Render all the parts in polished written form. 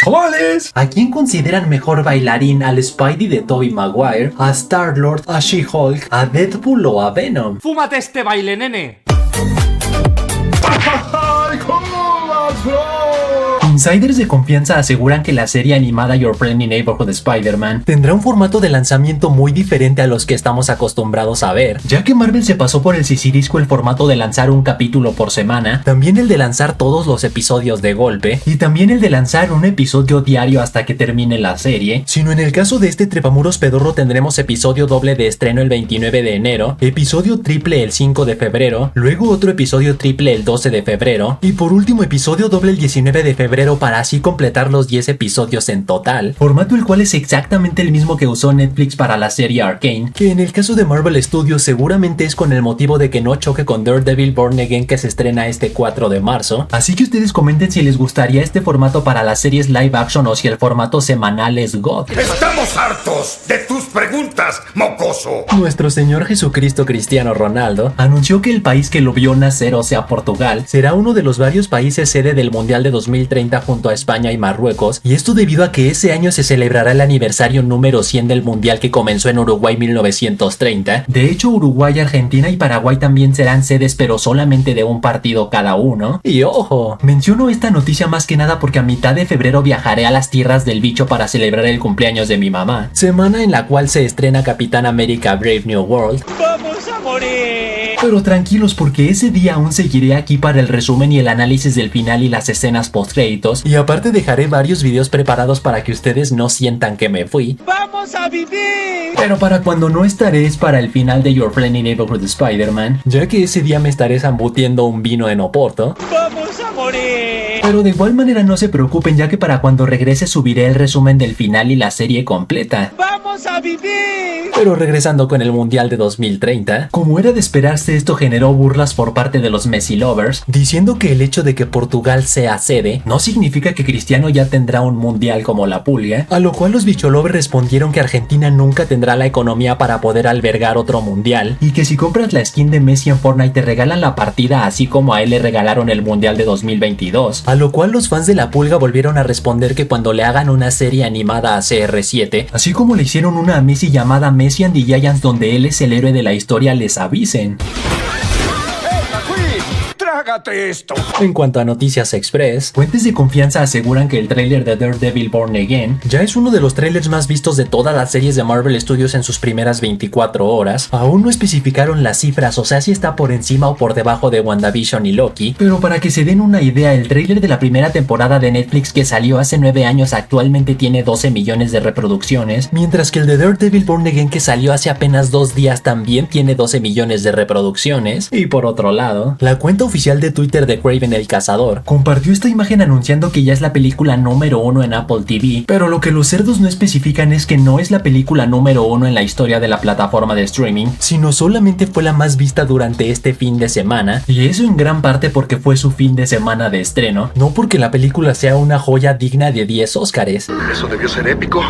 ¡Tamales! ¿A quién consideran mejor bailarín? ¿Al Spidey de Tobey Maguire, a Star-Lord, a She-Hulk, a Deadpool o a Venom? ¡Fúmate este baile, nene! ¡Ay, cómo vas, bro! Insiders de confianza aseguran que la serie animada Your Friendly Neighborhood Spider-Man tendrá un formato de lanzamiento muy diferente a los que estamos acostumbrados a ver, ya que Marvel se pasó por el sisirisco el formato de lanzar un capítulo por semana, también el de lanzar todos los episodios de golpe, y también el de lanzar un episodio diario hasta que termine la serie, sino en el caso de este trepamuros pedorro tendremos episodio doble de estreno el 29 de enero, episodio triple el 5 de febrero, luego otro episodio triple el 12 de febrero, y por último episodio doble el 19 de febrero para así completar los 10 episodios en total, formato el cual es exactamente el mismo que usó Netflix para la serie Arcane, que en el caso de Marvel Studios seguramente es con el motivo de que no choque con Daredevil Born Again que se estrena este 4 de marzo, así que ustedes comenten si les gustaría este formato para las series live action o si el formato semanal es God. ¡Estamos hartos de tus preguntas, mocoso! Nuestro Señor Jesucristo Cristiano Ronaldo anunció que el país que lo vio nacer, o sea Portugal, será uno de los varios países sede del Mundial de 2030 junto a España y Marruecos, y esto debido a que ese año se celebrará el aniversario número 100 del Mundial que comenzó en Uruguay 1930. De hecho, Uruguay, Argentina y Paraguay también serán sedes, pero solamente de un partido cada uno. Y ojo, menciono esta noticia más que nada porque a mitad de febrero viajaré a las tierras del bicho para celebrar el cumpleaños de mi mamá, semana en la cual se estrena Capitán América Brave New World. ¡Vamos a morir! Pero tranquilos porque ese día aún seguiré aquí para el resumen y el análisis del final y las escenas post-créditos, y aparte dejaré varios videos preparados para que ustedes no sientan que me fui. ¡Vamos a vivir! Pero para cuando no estaré es para el final de Your Friendly Neighborhood Spider-Man, ya que ese día me estaré zambutiendo un vino en Oporto. ¡Vamos a morir! Pero de igual manera no se preocupen, ya que para cuando regrese subiré el resumen del final y la serie completa. ¡Vamos a vivir! Pero regresando con el Mundial de 2030, como era de esperarse, esto generó burlas por parte de los Messi lovers, diciendo que el hecho de que Portugal sea sede no significa que Cristiano ya tendrá un Mundial como la pulga, a lo cual los bicholovers respondieron que Argentina nunca tendrá la economía para poder albergar otro Mundial, y que si compras la skin de Messi en Fortnite te regalan la partida así como a él le regalaron el Mundial de 2022, a lo cual los fans de la pulga volvieron a responder que cuando le hagan una serie animada a CR7, así como le hicieron una a Messi llamada Messi and the Giants donde él es el héroe de la historia, les avisen. ¡Trágate esto! En cuanto a Noticias Express, fuentes de confianza aseguran que el tráiler de Daredevil Born Again ya es uno de los trailers más vistos de todas las series de Marvel Studios en sus primeras 24 horas. Aún no especificaron las cifras, o sea si está por encima o por debajo de WandaVision y Loki, pero para que se den una idea, el tráiler de la primera temporada de Netflix que salió hace 9 años actualmente tiene 12 millones de reproducciones, mientras que el de Daredevil Born Again que salió hace apenas 2 días también tiene 12 millones de reproducciones. Y por otro lado, la cuenta oficial de Twitter de Kraven el Cazador compartió esta imagen anunciando que ya es la película número 1 en Apple TV, pero lo que los cerdos no especifican es que no es la película número 1 en la historia de la plataforma de streaming, sino solamente fue la más vista durante este fin de semana, y eso en gran parte porque fue su fin de semana de estreno, no porque la película sea una joya digna de 10 Óscares. Eso debió ser épico,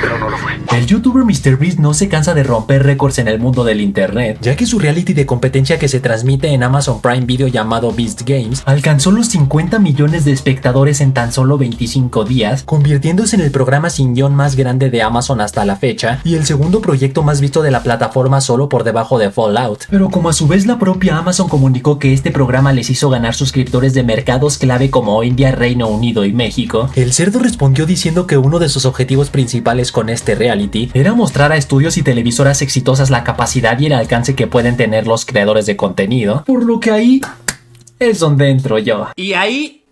pero no lo fue. El youtuber MrBeast no se cansa de romper récords en el mundo del internet, ya que su reality de competencia que se transmite en Amazon Prime Video llamado Beast Games alcanzó los 50 millones de espectadores en tan solo 25 días, convirtiéndose en el programa sin guión más grande de Amazon hasta la fecha y el segundo proyecto más visto de la plataforma solo por debajo de Fallout. Pero como a su vez la propia Amazon comunicó que este programa les hizo ganar suscriptores de mercados clave como India, Reino Unido y México, el cerdo respondió diciendo que uno de sus objetivos principales con este reality era mostrar a estudios y televisoras exitosas la capacidad y el alcance que pueden tener los creadores de contenido, por lo que ahí es donde entro yo. Y ahí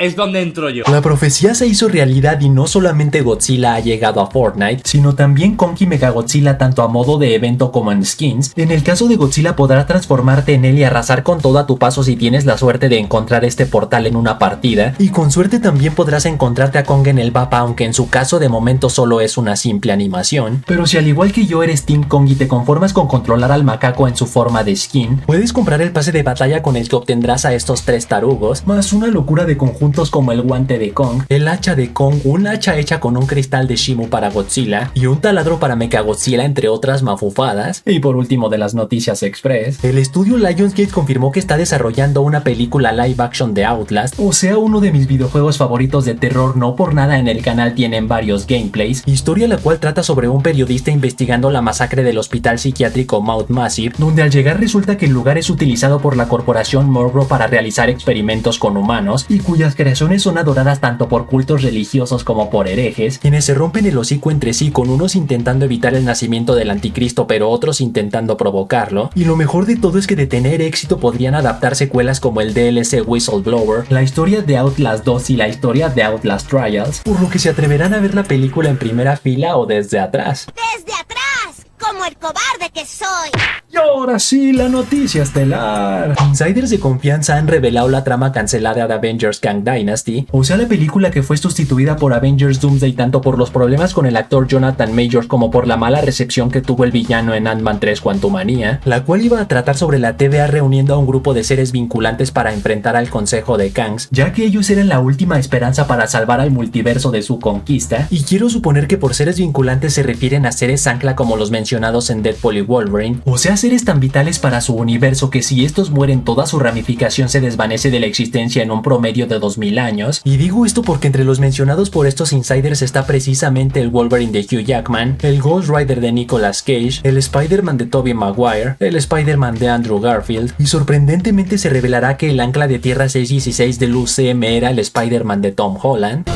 es donde entro yo. La profecía se hizo realidad y no solamente Godzilla ha llegado a Fortnite, sino también Kong y Mechagodzilla tanto a modo de evento como en skins. En el caso de Godzilla podrás transformarte en él y arrasar con todo a tu paso si tienes la suerte de encontrar este portal en una partida, y con suerte también podrás encontrarte a Kong en el mapa, aunque en su caso de momento solo es una simple animación. Pero si al igual que yo eres Team Kong y te conformas con controlar al macaco en su forma de skin, puedes comprar el pase de batalla con el que obtendrás a estos 3 tarugos, más una locura de conjunto puntos como el guante de Kong, el hacha de Kong, un hacha hecha con un cristal de Shimu para Godzilla y un taladro para Mechagodzilla, entre otras mafufadas. Y por último, de las noticias express, el estudio Lionsgate confirmó que está desarrollando una película live action de Outlast, o sea, uno de mis videojuegos favoritos de terror. No por nada en el canal tienen varios gameplays, historia la cual trata sobre un periodista investigando la masacre del hospital psiquiátrico Mount Massive, donde al llegar resulta que el lugar es utilizado por la corporación Morgro para realizar experimentos con humanos y cuyas creaciones son adoradas tanto por cultos religiosos como por herejes, quienes se rompen el hocico entre sí, con unos intentando evitar el nacimiento del anticristo pero otros intentando provocarlo. Y lo mejor de todo es que de tener éxito podrían adaptar secuelas como el DLC Whistleblower, la historia de Outlast 2 y la historia de Outlast Trials, por lo que se atreverán a ver la película en primera fila o desde atrás. ¡Desde atrás! ¡Como el cobarde que soy! Y ahora sí, la noticia estelar. Insiders de confianza han revelado la trama cancelada de Avengers Kang Dynasty, o sea, la película que fue sustituida por Avengers Doomsday tanto por los problemas con el actor Jonathan Majors como por la mala recepción que tuvo el villano en Ant-Man 3 Quantumania, la cual iba a tratar sobre la TVA reuniendo a un grupo de seres vinculantes para enfrentar al Consejo de Kangs, ya que ellos eran la última esperanza para salvar al multiverso de su conquista. Y quiero suponer que por seres vinculantes se refieren a seres ancla como los mencionados en Deadpool y Wolverine, o sea, seres tan vitales para su universo que si estos mueren toda su ramificación se desvanece de la existencia en un promedio de 2000 años. Y digo esto porque entre los mencionados por estos insiders está precisamente el Wolverine de Hugh Jackman, el Ghost Rider de Nicolas Cage, el Spider-Man de Tobey Maguire, el Spider-Man de Andrew Garfield, y sorprendentemente se revelará que el ancla de Tierra 616 del UCM era el Spider-Man de Tom Holland.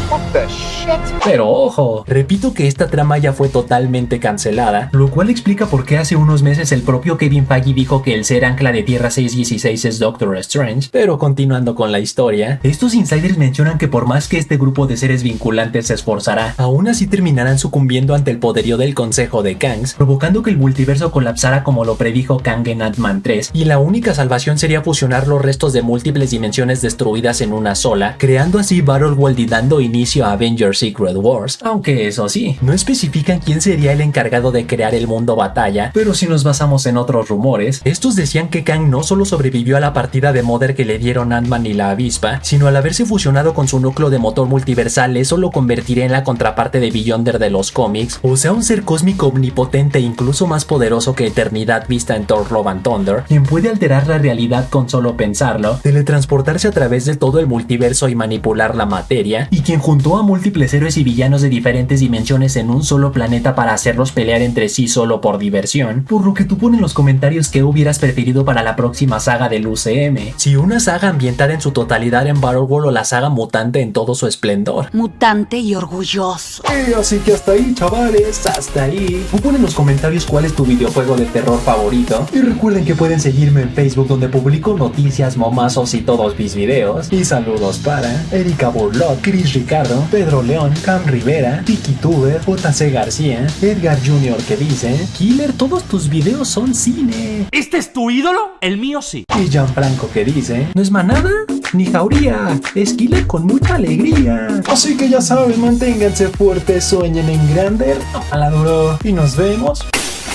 Pero ojo, repito que esta trama ya fue totalmente cancelada, lo cual explica por qué hace unos meses el propio Kevin Feige dijo que el ser ancla de Tierra 616 es Doctor Strange. Pero continuando con la historia, estos insiders mencionan que por más que este grupo de seres vinculantes se esforzará, aún así terminarán sucumbiendo ante el poderío del Consejo de Kangs, provocando que el multiverso colapsara como lo predijo Kang en Ant-Man 3, y la única salvación sería fusionar los restos de múltiples dimensiones destruidas en una sola, creando así Battleworld y dando inicio a Avengers Secret Wars. Aunque eso sí, no especifican quién sería el encargado de crear el mundo batalla, pero si nos basamos en otros rumores, estos decían que Kang no solo sobrevivió a la partida de Mother que le dieron Ant-Man y la avispa, sino al haberse fusionado con su núcleo de motor multiversal, eso lo convertiría en la contraparte de Beyonder de los cómics, o sea, un ser cósmico omnipotente e incluso más poderoso que Eternidad vista en Thor Love and Thunder, quien puede alterar la realidad con solo pensarlo, teletransportarse a través de todo el multiverso y manipular la materia, y quien juntó a múltiples héroes y villanos de diferentes dimensiones en un solo planeta para hacerlos pelear entre sí solo por diversión. Por lo que tú pones en los comentarios qué hubieras preferido para la próxima saga del UCM, si una saga ambientada en su totalidad en Battleworld o la saga mutante en todo su esplendor. Mutante y orgulloso. Así que hasta ahí, chavales, hasta ahí. Tú pon en los comentarios cuál es tu videojuego de terror favorito, y recuerden que pueden seguirme en Facebook, donde publico noticias, momazos y todos mis videos. Y saludos para Erika Burlock, Chris Ricardo, Pedro León, Cam Rivera, TikiTuber, JC García, Edgar Jr. que dice: Killer, todos tus videos son cine. ¿Este es tu ídolo? El mío sí. Y Gianfranco que dice: no es manada ni jauría, es Killer con mucha alegría. Así que ya saben, manténganse fuertes, sueñen en grande, a la duro, y nos vemos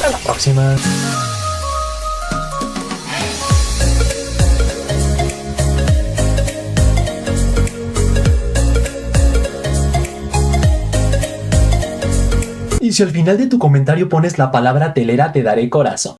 a la próxima. Y si al final de tu comentario pones la palabra telera, te daré corazón.